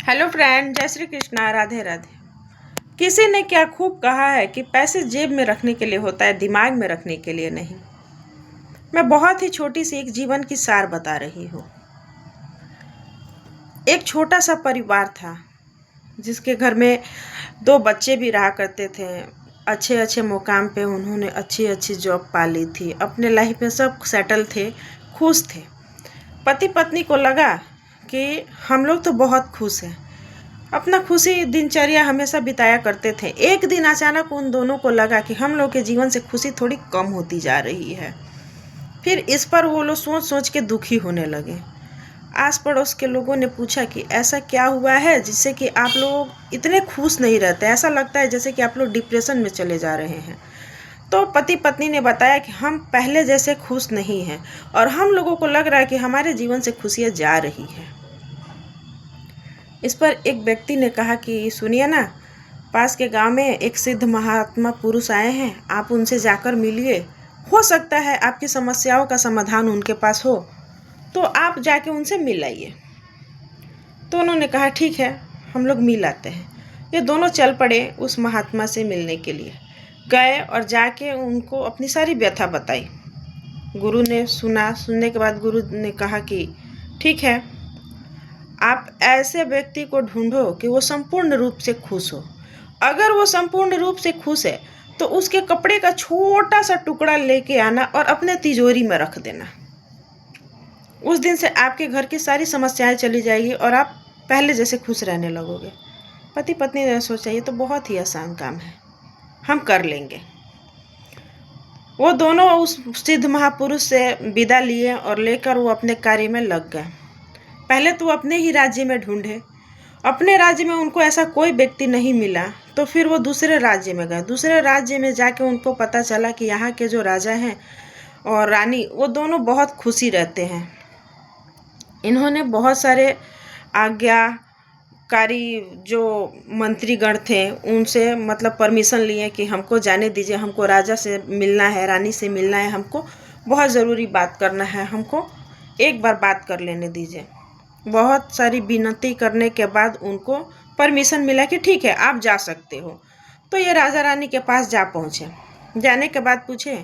Hello friend, जय श्री कृष्णा, राधे राधे। किसी ने क्या खूब कहा है कि पैसे जेब में रखने के लिए होता है, दिमाग में रखने के लिए नहीं। मैं बहुत ही छोटी सी एक जीवन की सार बता रही हूँ। एक छोटा सा परिवार था जिसके घर में 2 बच्चे भी रहा करते थे। अच्छे अच्छे मुकाम पे उन्होंने अच्छी अच्छी जॉब पा ली थी, अपने लाइफ में सब सेटल थे, खुश थे। पति पत्नी को लगा कि हम लोग तो बहुत खुश हैं, अपना खुशी दिनचर्या हमेशा बिताया करते थे। एक दिन अचानक उन दोनों को लगा कि हम लोग के जीवन से खुशी थोड़ी कम होती जा रही है। फिर इस पर वो लोग सोच सोच के दुखी होने लगे। आस पड़ोस के लोगों ने पूछा कि ऐसा क्या हुआ है जिससे कि आप लोग इतने खुश नहीं रहते, ऐसा लगता है जैसे कि आप लोग डिप्रेशन में चले जा रहे हैं। तो पति पत्नी ने बताया कि हम पहले जैसे खुश नहीं हैं और हम लोगों को लग रहा है कि हमारे जीवन से खुशियाँ जा रही है। इस पर एक व्यक्ति ने कहा कि सुनिए ना, पास के गांव में एक सिद्ध महात्मा पुरुष आए हैं, आप उनसे जाकर मिलिए। हो सकता है आपकी समस्याओं का समाधान उनके पास हो, तो आप जाके उनसे मिल आइए। तो उन्होंने कहा ठीक है, हम लोग मिल आते हैं। ये दोनों चल पड़े उस महात्मा से मिलने के लिए। गए और जाके उनको अपनी सारी व्यथा बताई। गुरु ने सुना। सुनने के बाद गुरु ने कहा कि ठीक है, आप ऐसे व्यक्ति को ढूंढो कि वो संपूर्ण रूप से खुश हो। अगर वो संपूर्ण रूप से खुश है तो उसके कपड़े का छोटा सा टुकड़ा लेके आना और अपने तिजोरी में रख देना। उस दिन से आपके घर की सारी समस्याएं चली जाएगी और आप पहले जैसे खुश रहने लगोगे। पति पत्नी ने सोचा ये तो बहुत ही आसान काम है, हम कर लेंगे। वो दोनों उस सिद्ध महापुरुष से विदा लिए और लेकर वो अपने कार्य में लग गए। पहले तो अपने ही राज्य में ढूंढे, अपने राज्य में उनको ऐसा कोई व्यक्ति नहीं मिला, तो फिर वो दूसरे राज्य में गए। दूसरे राज्य में जाके उनको पता चला कि यहाँ के जो राजा हैं और रानी, वो दोनों बहुत खुशी रहते हैं। इन्होंने बहुत सारे आज्ञाकारी जो मंत्रीगण थे उनसे मतलब परमिशन लिए कि हमको जाने दीजिए, हमको राजा से मिलना है, रानी से मिलना है, हमको बहुत ज़रूरी बात करना है, हमको एक बार बात कर लेने दीजिए। बहुत सारी विनती करने के बाद उनको परमिशन मिला कि ठीक है, आप जा सकते हो। तो ये राजा रानी के पास जा पहुँचे। जाने के बाद पूछे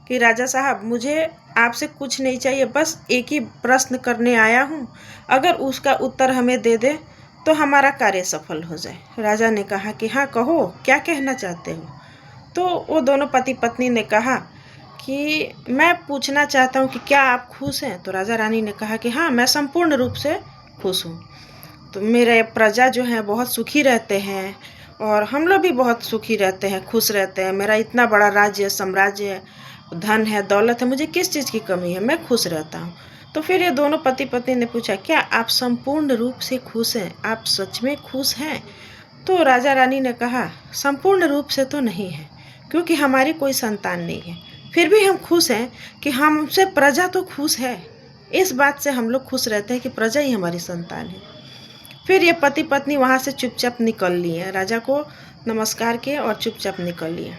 कि राजा साहब, मुझे आपसे कुछ नहीं चाहिए, बस एक ही प्रश्न करने आया हूँ, अगर उसका उत्तर हमें दे दे तो हमारा कार्य सफल हो जाए। राजा ने कहा कि हाँ कहो, क्या कहना चाहते हो। तो वो दोनों पति पत्नी ने कहा कि मैं पूछना चाहता हूँ कि क्या आप खुश हैं। तो राजा रानी ने कहा कि हाँ, मैं संपूर्ण रूप से खुश हूँ। तो मेरे प्रजा जो हैं बहुत सुखी रहते हैं और हम लोग भी बहुत सुखी रहते हैं, खुश रहते हैं। मेरा इतना बड़ा राज्य, साम्राज्य है, धन है, दौलत है, मुझे किस चीज़ की कमी है, मैं खुश रहता हूँ। तो फिर ये दोनों पति पत्नी ने पूछा क्या आप संपूर्ण रूप से खुश हैं, आप सच में खुश हैं। तो राजा रानी ने कहा संपूर्ण रूप से तो नहीं है, क्योंकि हमारी कोई संतान नहीं है, फिर भी हम खुश हैं कि हमसे प्रजा तो खुश है। इस बात से हम लोग खुश रहते हैं कि प्रजा ही हमारी संतान है। फिर ये पति पत्नी वहाँ से चुपचाप निकल लिए, राजा को नमस्कार किए और चुपचाप निकल लिए।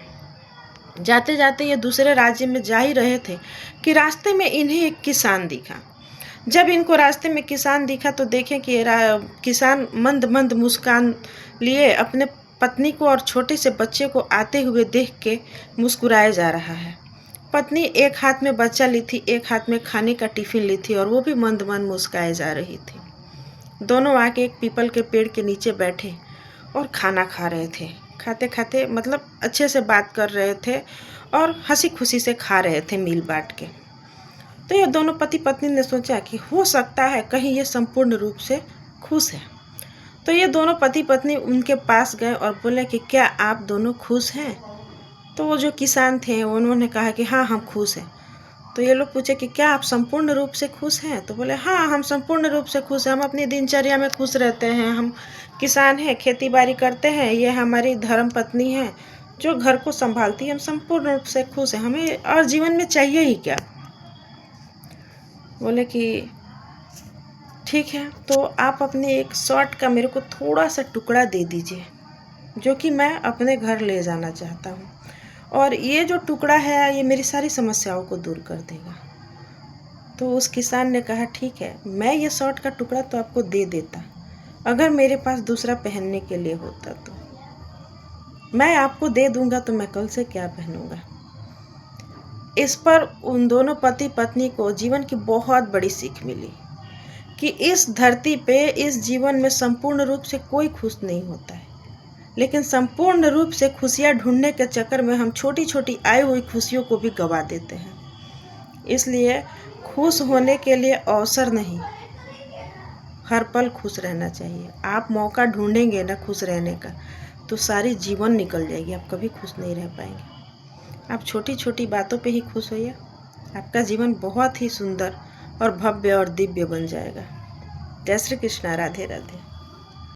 जाते जाते ये दूसरे राज्य में जा ही रहे थे कि रास्ते में इन्हें एक किसान दिखा। जब इनको रास्ते में किसान दिखा तो देखें कि किसान मंद मंद मुस्कान लिए अपने पत्नी को और छोटे से बच्चे को आते हुए देख के मुस्कुराया जा रहा है। पत्नी एक हाथ में बच्चा ली थी, एक हाथ में खाने का टिफिन ली थी और वो भी मंद मंद मुस्काए जा रही थी। दोनों आके एक पीपल के पेड़ के नीचे बैठे और खाना खा रहे थे। खाते खाते मतलब अच्छे से बात कर रहे थे और हंसी खुशी से खा रहे थे मिल बांट के। तो ये दोनों पति पत्नी ने सोचा कि हो सकता है कहीं ये संपूर्ण रूप से खुश है। तो ये दोनों पति पत्नी उनके पास गए और बोले कि क्या आप दोनों खुश हैं। तो वो जो किसान थे उन्होंने कहा कि हाँ, हम खुश हैं। तो ये लोग पूछे कि क्या आप संपूर्ण रूप से खुश हैं। तो बोले हाँ, हम संपूर्ण रूप से खुश हैं, हम अपनी दिनचर्या में खुश रहते हैं, हम किसान हैं, खेती बाड़ी करते हैं, ये हमारी धर्म पत्नी है जो घर को संभालती है, हम संपूर्ण रूप से खुश हैं, हमें और जीवन में चाहिए ही क्या। बोले कि ठीक है, तो आप अपने एक शर्ट का मेरे को थोड़ा सा टुकड़ा दे दीजिए जो कि मैं अपने घर ले जाना चाहता हूँ, और ये जो टुकड़ा है ये मेरी सारी समस्याओं को दूर कर देगा। तो उस किसान ने कहा ठीक है, मैं ये शर्ट का टुकड़ा तो आपको दे देता, अगर मेरे पास दूसरा पहनने के लिए होता तो मैं आपको दे दूंगा तो मैं कल से क्या पहनूंगा। इस पर उन दोनों पति पत्नी को जीवन की बहुत बड़ी सीख मिली कि इस धरती पे इस जीवन में संपूर्ण रूप से कोई खुश नहीं होता है, लेकिन संपूर्ण रूप से खुशियाँ ढूंढने के चक्कर में हम छोटी छोटी आई हुई खुशियों को भी गवा देते हैं। इसलिए खुश होने के लिए अवसर नहीं, हर पल खुश रहना चाहिए। आप मौका ढूंढेंगे ना खुश रहने का तो सारी जीवन निकल जाएगी, आप कभी खुश नहीं रह पाएंगे। आप छोटी छोटी बातों पे ही खुश होइए, आपका जीवन बहुत ही सुंदर और भव्य और दिव्य बन जाएगा। जय श्री कृष्णा। राधे राधे।